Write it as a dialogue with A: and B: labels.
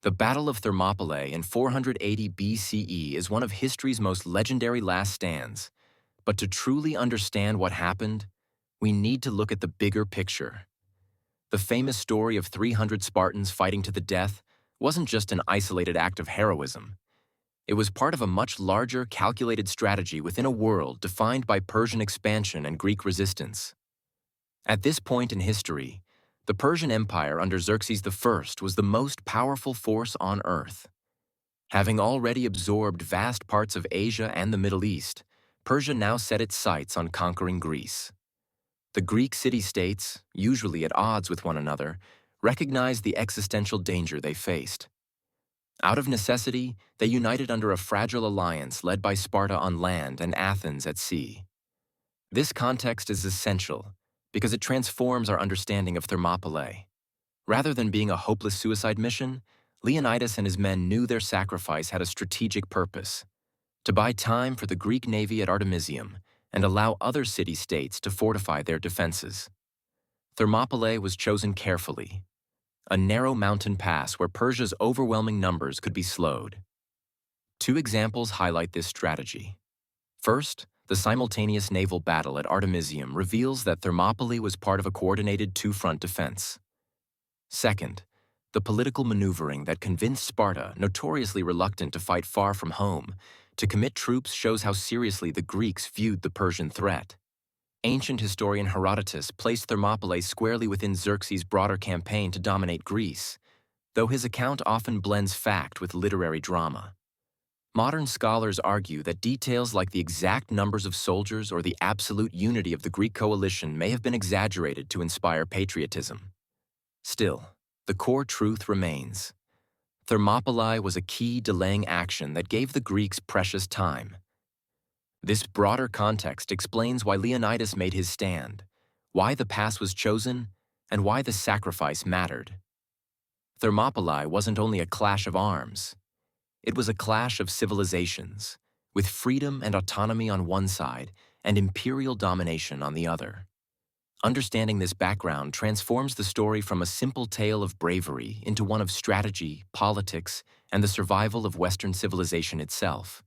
A: The Battle of Thermopylae in 480 BCE is one of history's most legendary last stands. But to truly understand what happened, we need to look at the bigger picture. The famous story of 300 Spartans fighting to the death wasn't just an isolated act of heroism. It was part of a much larger, calculated strategy within a world defined by Persian expansion and Greek resistance. At this point in history, the Persian Empire under Xerxes I was the most powerful force on Earth. Having already absorbed vast parts of Asia and the Middle East, Persia now set its sights on conquering Greece. The Greek city-states, usually at odds with one another, recognized the existential danger they faced. Out of necessity, they united under a fragile alliance led by Sparta on land and Athens at sea. This context is essential because it transforms our understanding of Thermopylae. Rather than being a hopeless suicide mission, Leonidas and his men knew their sacrifice had a strategic purpose: to buy time for the Greek navy at Artemisium and allow other city-states to fortify their defenses. Thermopylae was chosen carefully, a narrow mountain pass where Persia's overwhelming numbers could be slowed. Two examples highlight this strategy. First, the simultaneous naval battle at Artemisium reveals that Thermopylae was part of a coordinated two-front defense. Second, the political maneuvering that convinced Sparta, notoriously reluctant to fight far from home, to commit troops shows how seriously the Greeks viewed the Persian threat. Ancient historian Herodotus placed Thermopylae squarely within Xerxes' broader campaign to dominate Greece, though his account often blends fact with literary drama. Modern scholars argue that details like the exact numbers of soldiers or the absolute unity of the Greek coalition may have been exaggerated to inspire patriotism. Still, the core truth remains. Thermopylae was a key delaying action that gave the Greeks precious time. This broader context explains why Leonidas made his stand, why the pass was chosen, and why the sacrifice mattered. Thermopylae wasn't only a clash of arms. It was a clash of civilizations, with freedom and autonomy on one side and imperial domination on the other. Understanding this background transforms the story from a simple tale of bravery into one of strategy, politics, and the survival of Western civilization itself.